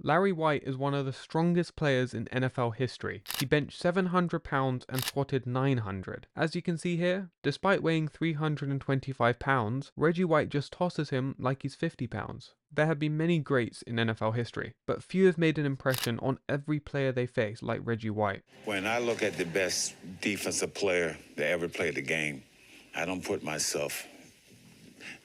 Larry White is one of the strongest players in NFL history. He benched 700 pounds and squatted 900. As you can see here, despite weighing 325 pounds, Reggie White just tosses him like he's 50 pounds. There have been many greats in NFL history, but few have made an impression on every player they face like Reggie White. When I look at the best defensive player that ever played the game, I don't put myself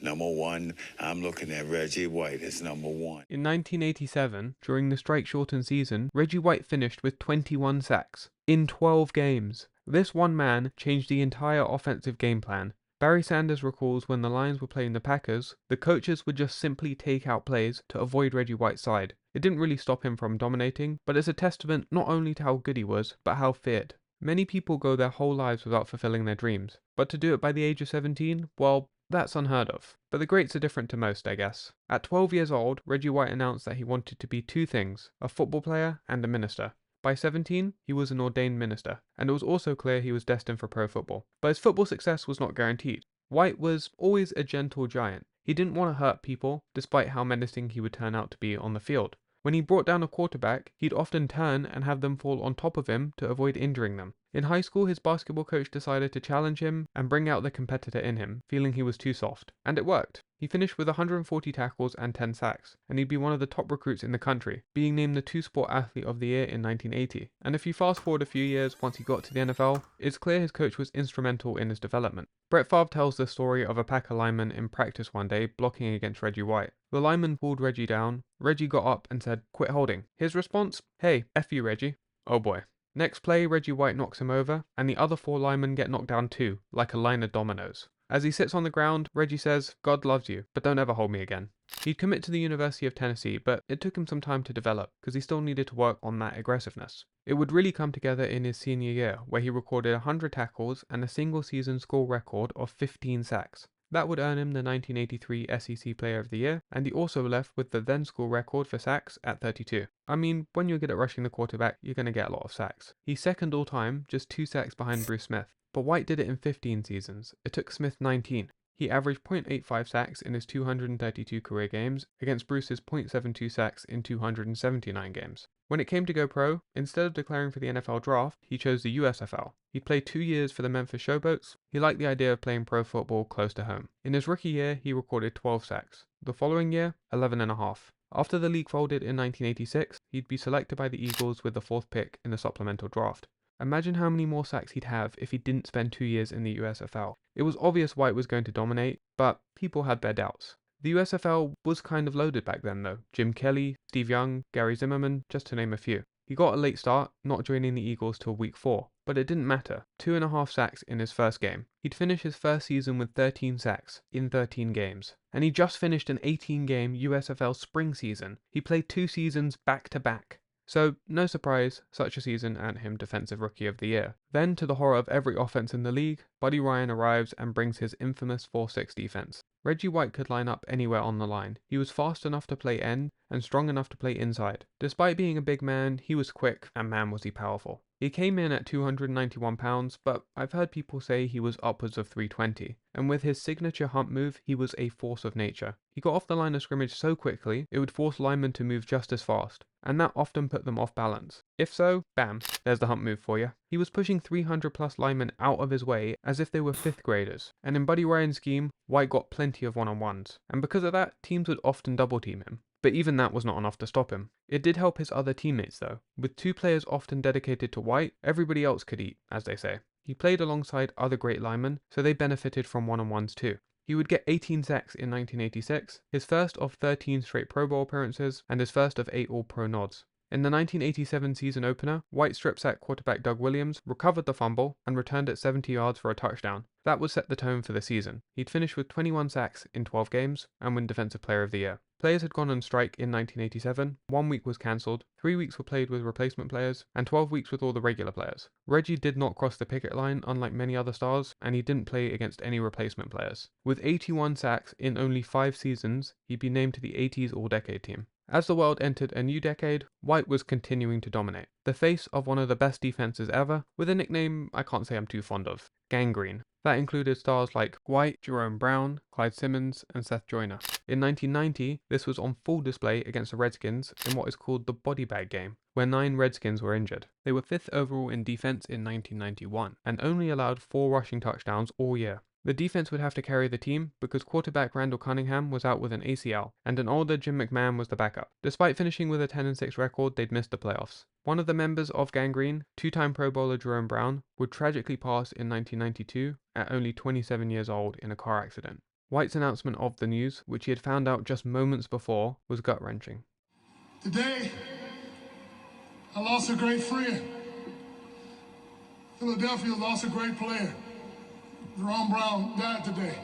number one. I'm looking at Reggie White as number one. In 1987, during the strike-shortened season, Reggie White finished with 21 sacks in 12 games. This one man changed the entire offensive game plan. Barry Sanders recalls when the Lions were playing the Packers, the coaches would just simply take out plays to avoid Reggie White's side. It didn't really stop him from dominating, but it's a testament not only to how good he was, but how feared. Many people go their whole lives without fulfilling their dreams, but to do it by the age of 17, well, that's unheard of. But the greats are different to most, I guess. At 12 years old, Reggie White announced that he wanted to be two things, a football player and a minister. By 17, he was an ordained minister, and it was also clear he was destined for pro football. But his football success was not guaranteed. White was always a gentle giant. He didn't want to hurt people, despite how menacing he would turn out to be on the field. When he brought down a quarterback, he'd often turn and have them fall on top of him to avoid injuring them. In high school, his basketball coach decided to challenge him and bring out the competitor in him, feeling he was too soft. And it worked. He finished with 140 tackles and 10 sacks, and he'd be one of the top recruits in the country, being named the Two-Sport Athlete of the Year in 1980. And if you fast forward a few years once he got to the NFL, it's clear his coach was instrumental in his development. Brett Favre tells the story of a Packer lineman in practice one day blocking against Reggie White. The lineman pulled Reggie down. Reggie got up and said, "Quit holding." His response, "Hey, F you, Reggie." Oh boy. Next play, Reggie White knocks him over, and the other four linemen get knocked down too, like a line of dominoes. As he sits on the ground, Reggie says, "God loves you, but don't ever hold me again." He'd commit to the University of Tennessee, but it took him some time to develop, because he still needed to work on that aggressiveness. It would really come together in his senior year, where he recorded 100 tackles and a single season score record of 15 sacks. That would earn him the 1983 SEC Player of the Year, and he also left with the then school record for sacks at 32. I mean, when you're good at rushing the quarterback, you're going to get a lot of sacks. He's second all time, just 2 sacks behind Bruce Smith. But White did it in 15 seasons. It took Smith 19. He averaged 0.85 sacks in his 232 career games, against Bruce's 0.72 sacks in 279 games. When it came to go pro, instead of declaring for the NFL draft, he chose the USFL. He played 2 years for the Memphis Showboats. He liked the idea of playing pro football close to home. In his rookie year, he recorded 12 sacks. The following year, 11.5. After the league folded in 1986, he'd be selected by the Eagles with the 4th pick in the supplemental draft. Imagine how many more sacks he'd have if he didn't spend 2 years in the USFL. It was obvious White was going to dominate, but people had their doubts. The USFL was kind of loaded back then though. Jim Kelly, Steve Young, Gary Zimmerman, just to name a few. He got a late start, not joining the Eagles till week 4, but it didn't matter. 2.5 sacks in his first game. He'd finished his first season with 13 sacks in 13 games. And he just finished an 18-game USFL spring season. He played 2 seasons back to back. So, no surprise, such a season earned him Defensive Rookie of the Year. Then, to the horror of every offense in the league, Buddy Ryan arrives and brings his infamous 4-6 defense. Reggie White could line up anywhere on the line. He was fast enough to play end and strong enough to play inside. Despite being a big man, he was quick, and man was he powerful. He came in at 291 pounds, but I've heard people say he was upwards of 320. And with his signature hump move, he was a force of nature. He got off the line of scrimmage so quickly, it would force linemen to move just as fast, and that often put them off balance. If so, bam, there's the hump move for you. He was pushing 300 plus linemen out of his way as if they were 5th graders, and in Buddy Ryan's scheme, White got plenty of one-on-ones, and because of that, teams would often double team him. But even that was not enough to stop him. It did help his other teammates though. With 2 players often dedicated to White, everybody else could eat, as they say. He played alongside other great linemen, so they benefited from one-on-ones too. He would get 18 sacks in 1986, his first of 13 straight Pro Bowl appearances, and his first of 8 All-Pro nods. In the 1987 season opener, White strip sack quarterback Doug Williams recovered the fumble and returned it 70 yards for a touchdown. That would set the tone for the season. He'd finish with 21 sacks in 12 games and win Defensive Player of the Year. Players had gone on strike in 1987, 1 week was cancelled, 3 weeks were played with replacement players, and 12 weeks with all the regular players. Reggie did not cross the picket line unlike many other stars, and he didn't play against any replacement players. With 81 sacks in only 5 seasons, he'd be named to the 80s All-Decade team. As the world entered a new decade, White was continuing to dominate. The face of one of the best defenses ever, with a nickname I can't say I'm too fond of, Gangrene. That included stars like White, Jerome Brown, Clyde Simmons, and Seth Joyner. In 1990, this was on full display against the Redskins in what is called the body bag game, where 9 Redskins were injured. They were 5th overall in defense in 1991, and only allowed 4 rushing touchdowns all year. The defense would have to carry the team because quarterback Randall Cunningham was out with an ACL, and an older Jim McMahon was the backup. Despite finishing with a 10-6 record, they'd missed the playoffs. One of the members of Gangrene, 2-time Pro Bowler Jerome Brown, would tragically pass in 1992 at only 27 years old in a car accident. White's announcement of the news, which he had found out just moments before, was gut-wrenching. Today, I lost a great friend. Philadelphia lost a great player. Jerome Brown died today.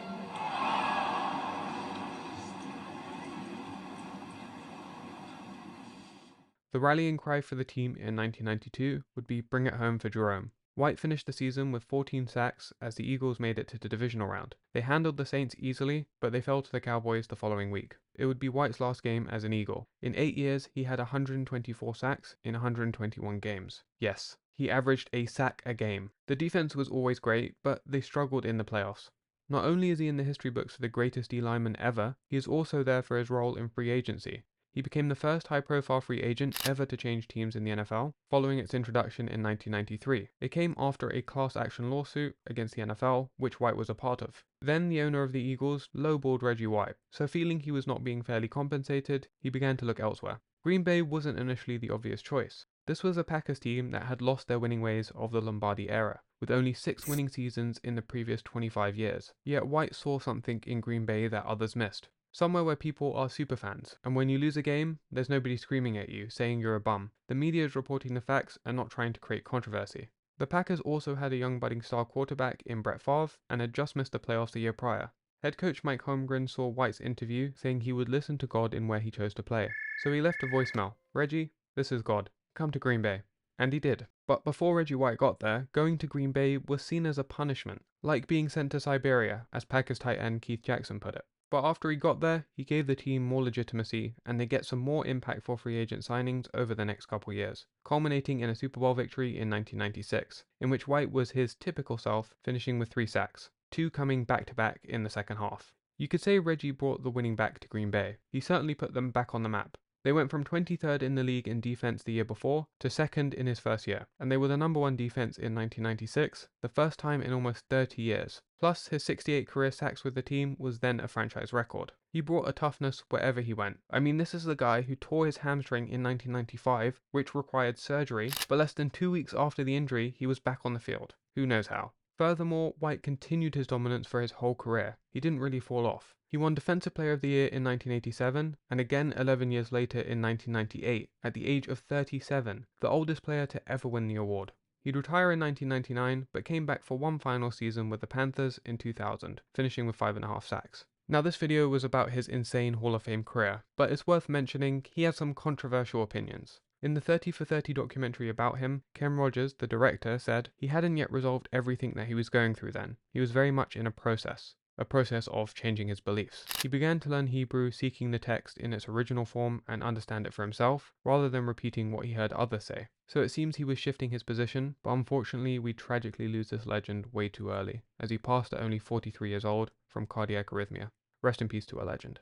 The rallying cry for the team in 1992 would be "Bring it home for Jerome." White finished the season with 14 sacks as the Eagles made it to the divisional round. They handled the Saints easily, but they fell to the Cowboys the following week. It would be White's last game as an Eagle. In 8 years, he had 124 sacks in 121 games. Yes, he averaged a sack a game. The defense was always great, but they struggled in the playoffs. Not only is he in the history books for the greatest D-lineman ever, he is also there for his role in free agency. He became the first high-profile free agent ever to change teams in the NFL, following its introduction in 1993. It came after a class action lawsuit against the NFL, which White was a part of. Then the owner of the Eagles lowballed Reggie White, so feeling he was not being fairly compensated, he began to look elsewhere. Green Bay wasn't initially the obvious choice. This was a Packers team that had lost their winning ways of the Lombardi era, with only 6 winning seasons in the previous 25 years. Yet White saw something in Green Bay that others missed. Somewhere where people are superfans, and when you lose a game, there's nobody screaming at you, saying you're a bum. The media is reporting the facts and not trying to create controversy. The Packers also had a young budding star quarterback in Brett Favre, and had just missed the playoffs the year prior. Head coach Mike Holmgren saw White's interview, saying he would listen to God in where he chose to play. So he left a voicemail. "Reggie, this is God. Come to Green Bay." And he did. But before Reggie White got there, going to Green Bay was seen as a punishment, like being sent to Siberia, as Packers tight end Keith Jackson put it. But after he got there, he gave the team more legitimacy, and they get some more impactful free agent signings over the next couple years, culminating in a Super Bowl victory in 1996, in which White was his typical self, finishing with 3 sacks, 2 coming back-to-back in the second half. You could say Reggie brought the winning back to Green Bay. He certainly put them back on the map. They went from 23rd in the league in defense the year before to 2nd in his first year, and they were the number 1 defense in 1996, the first time in almost 30 years. Plus, his 68 career sacks with the team was then a franchise record. He brought a toughness wherever he went. I mean, this is the guy who tore his hamstring in 1995, which required surgery, but less than 2 weeks after the injury, he was back on the field. Who knows how? Furthermore, White continued his dominance for his whole career. He didn't really fall off. He won Defensive Player of the Year in 1987, and again 11 years later in 1998, at the age of 37, the oldest player to ever win the award. He'd retire in 1999, but came back for one final season with the Panthers in 2000, finishing with 5.5 sacks. Now this video was about his insane Hall of Fame career, but it's worth mentioning he had some controversial opinions. In the 30 for 30 documentary about him, Ken Rogers, the director, said he hadn't yet resolved everything that he was going through then. He was very much in a process of changing his beliefs. He began to learn Hebrew, seeking the text in its original form and understand it for himself, rather than repeating what he heard others say. So it seems he was shifting his position, but unfortunately we tragically lose this legend way too early, as he passed at only 43 years old from cardiac arrhythmia. Rest in peace to a legend.